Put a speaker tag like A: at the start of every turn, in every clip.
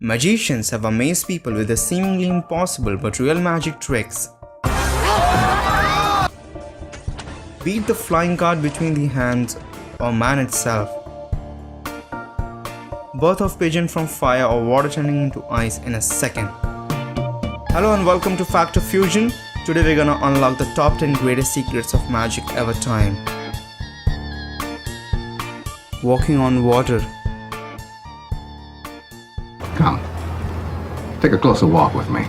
A: Magicians have amazed people with the seemingly impossible but real magic tricks. Be it the flying card between the hands or man itself. Birth of pigeon from fire or water turning into ice in a second. Hello and welcome to FactoFusion. Today we're gonna unlock the top 10 greatest secrets of magic ever time. Walking on water.
B: Come, take a closer walk with me.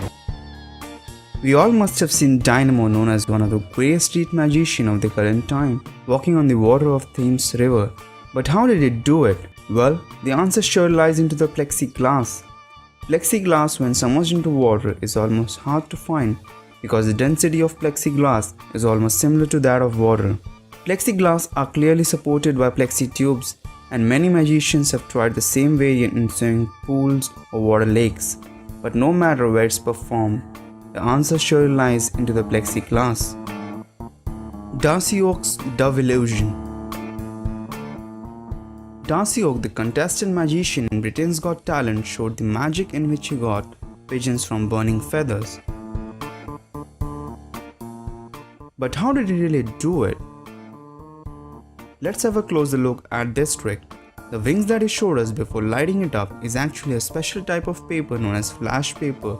A: We all must have seen Dynamo, known as one of the greatest street magicians of the current time, walking on the water of Thames River. But how did he do it? Well, the answer sure lies into the plexiglass. Plexiglass, when submerged into water, is almost hard to find because the density of plexiglass is almost similar to that of water. Plexiglass are clearly supported by plexi tubes, and many magicians have tried the same variant in swimming pools or water lakes. But no matter where it's performed, the answer surely lies into the plexiglass. Darcy Oak's Dove Illusion. Darcy Oak, the contestant magician in Britain's Got Talent, showed the magic in which he got pigeons from burning feathers. But how did he really do it? Let's have a closer look at this trick. The wings that he showed us before lighting it up is actually a special type of paper known as flash paper.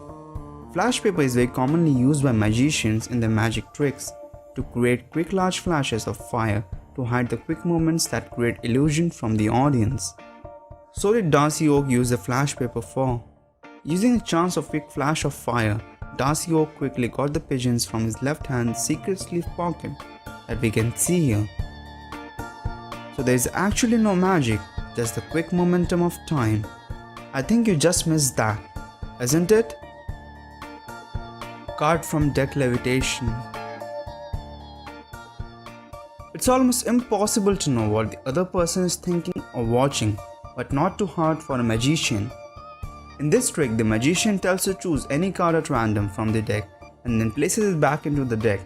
A: Flash paper is very commonly used by magicians in their magic tricks to create quick large flashes of fire to hide the quick movements that create illusion from the audience. So did Darcy Oak use the flash paper for? Using a chance of quick flash of fire, Darcy Oak quickly got the pigeons from his left hand's secret sleeve pocket that we can see here. So there is actually no magic, just the quick momentum of time. I think you just missed that, isn't it? Card from deck levitation. It's almost impossible to know what the other person is thinking or watching, but not too hard for a magician. In this trick, the magician tells to choose any card at random from the deck and then places it back into the deck.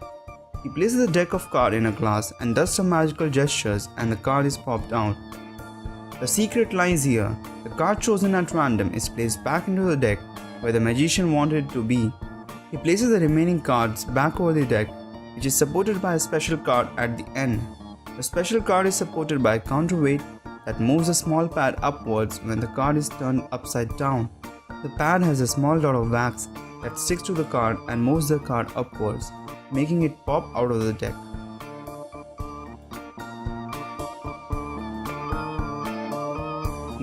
A: He places the deck of cards in a glass and does some magical gestures and the card is popped out. The secret lies here. The card chosen at random is placed back into the deck where the magician wanted it to be. He places the remaining cards back over the deck, which is supported by a special card at the end. The special card is supported by a counterweight that moves a small pad upwards when the card is turned upside down. The pad has a small dot of wax that sticks to the card and moves the card upwards, making it pop out of the deck.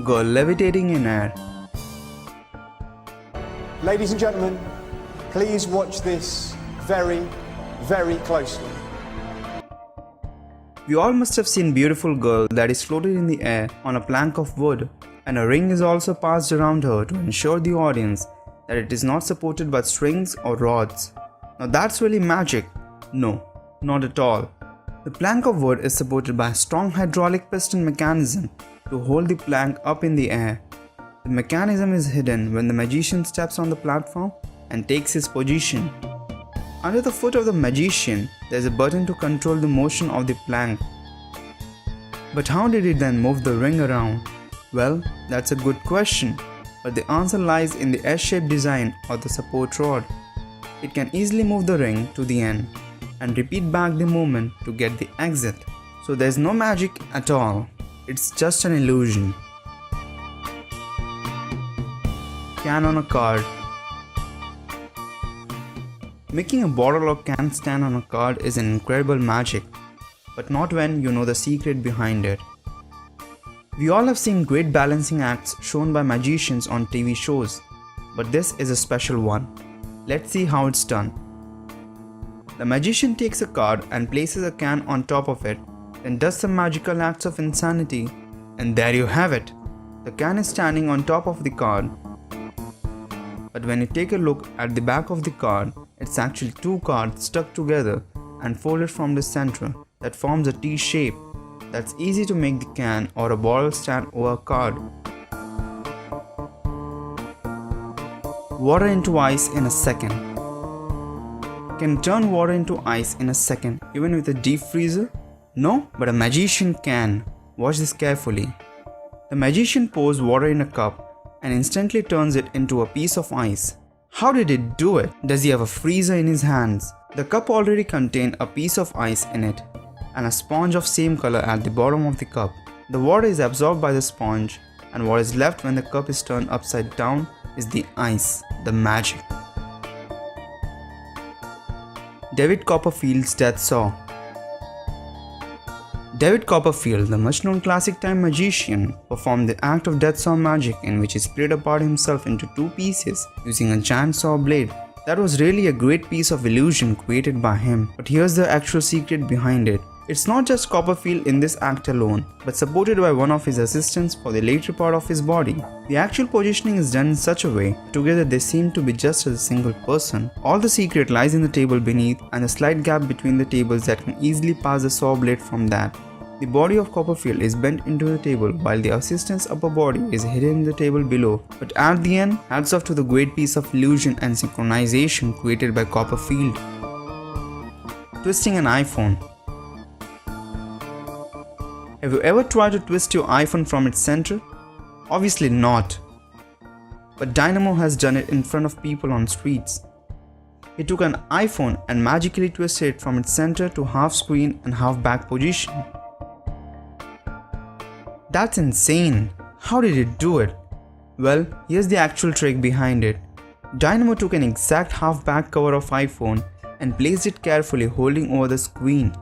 A: Girl levitating in air.
C: Ladies and gentlemen, please watch this very closely.
A: We all must have seen a beautiful girl that is floated in the air on a plank of wood, and a ring is also passed around her to ensure the audience that it is not supported by strings or rods. Now that's really magic. No, not at all. The plank of wood is supported by a strong hydraulic piston mechanism to hold the plank up in the air. The mechanism is hidden when the magician steps on the platform and takes his position. Under the foot of the magician, there is a button to control the motion of the plank. But how did he then move the ring around? Well, that's a good question, but the answer lies in the S-shaped design of the support rod. It can easily move the ring to the end and repeat back the movement to get the exit. So there's no magic at all. It's just an illusion. Can on a card. Making a bottle or can stand on a card is an incredible magic, but not when you know the secret behind it. We all have seen great balancing acts shown by magicians on TV shows, but this is a special one. Let's see how it's done. The magician takes a card and places a can on top of it, then does some magical acts of insanity, and there you have it. The can is standing on top of the card. But when you take a look at the back of the card, it's actually two cards stuck together and folded from the center that forms a T shape. That's easy to make the can or a bottle stand over a card. Water into ice in a second. Can turn water into ice in a second even with a deep freezer? No, but a magician can. Watch this carefully. The magician pours water in a cup and instantly turns it into a piece of ice. How did it do it? Does he have a freezer in his hands? The cup already contained a piece of ice in it and a sponge of same color at the bottom of the cup. The water is absorbed by the sponge, and what is left when the cup is turned upside down is the ice, the magic. David Copperfield's Death Saw. David Copperfield, the much-known classic time magician, performed the act of death saw magic in which he split apart himself into two pieces using a giant saw blade. That was really a great piece of illusion created by him, but here's the actual secret behind it. It's not just Copperfield in this act alone, but supported by one of his assistants for the later part of his body. The actual positioning is done in such a way, together they seem to be just as a single person. All the secret lies in the table beneath and the slight gap between the tables that can easily pass the saw blade from that. The body of Copperfield is bent into the table while the assistant's upper body is hidden in the table below. But at the end, hats off to the great piece of illusion and synchronization created by Copperfield. Twisting an iPhone. Have you ever tried to twist your iPhone from its center? Obviously not. But Dynamo has done it in front of people on streets. He took an iPhone and magically twisted it from its center to half screen and half back position. That's insane. How did it do it? Well, here's the actual trick behind it. Dynamo took an exact half back cover of iPhone and placed it carefully holding over the screen.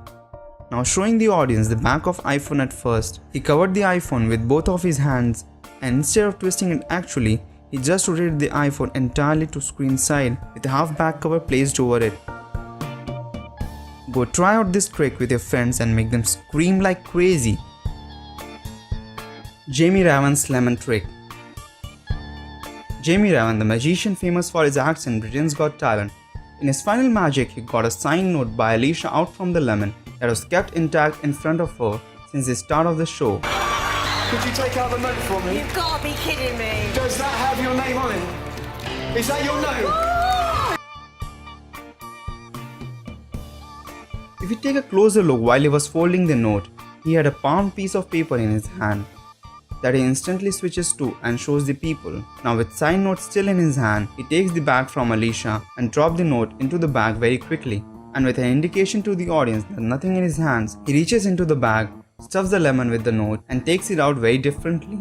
A: Now showing the audience the back of iPhone at first, he covered the iPhone with both of his hands, and instead of twisting it actually, he just rotated the iPhone entirely to screen side with a half back cover placed over it. Go try out this trick with your friends and make them scream like crazy. Jamie Raven's Lemon Trick. Jamie Raven, the magician famous for his acts in Britain's Got Talent, in his final magic he got a signed note by Alicia out from the lemon that was kept intact in front of her since the start of the show.
C: Could you take out the note for me?
D: You've got to be kidding me.
C: Does that have your name on it? Is that your note?
A: If you take a closer look while he was folding the note, he had a palmed piece of paper in his hand that he instantly switches to and shows the people. Now with signed note still in his hand, he takes the bag from Alicia and drops the note into the bag very quickly. And with an indication to the audience that nothing in his hands, he reaches into the bag, stuffs the lemon with the note and takes it out very differently.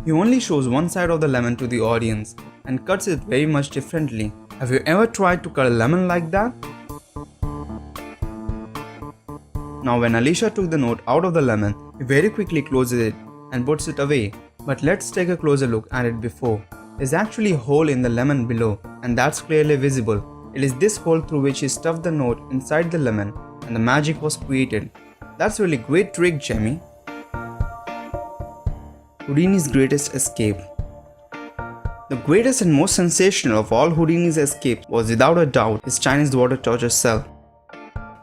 A: He only shows one side of the lemon to the audience and cuts it very much differently. Have you ever tried to cut a lemon like that? Now when Alicia took the note out of the lemon, he very quickly closes it and puts it away. But let's take a closer look at it before. There's actually a hole in the lemon below, and that's clearly visible. It is this hole through which he stuffed the note inside the lemon and the magic was created. That's really great trick, Jamie. Houdini's Greatest Escape. The greatest and most sensational of all Houdini's escapes was without a doubt his Chinese water torture cell.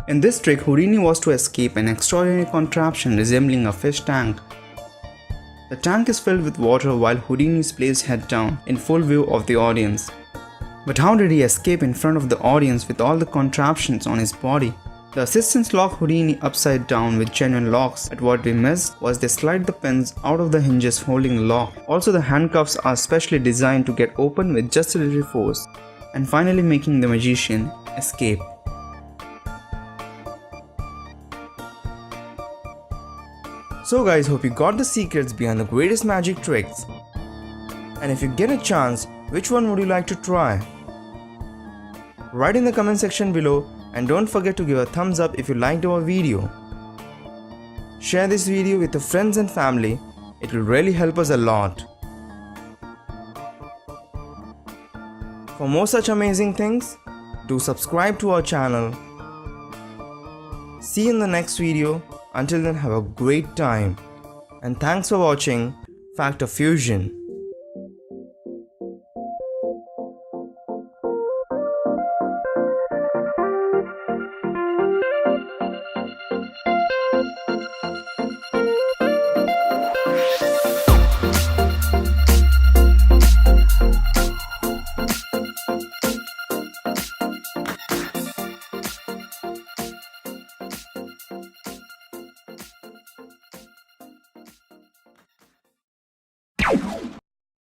A: In this trick, Houdini was to escape an extraordinary contraption resembling a fish tank. The tank is filled with water while Houdini is placed head down in full view of the audience. But how did he escape in front of the audience with all the contraptions on his body? The assistants lock Houdini upside down with genuine locks, but what we missed was they slide the pins out of the hinges holding the lock. Also the handcuffs are specially designed to get open with just a little force, and finally making the magician escape. So guys, hope you got the secrets behind the greatest magic tricks. And if you get a chance, which one would you like to try? Write in the comment section below, and don't forget to give a thumbs up if you liked our video. Share this video with your friends and family, it will really help us a lot. For more such amazing things, do subscribe to our channel. See you in the next video. Until then, have a great time. And thanks for watching FactoFusion.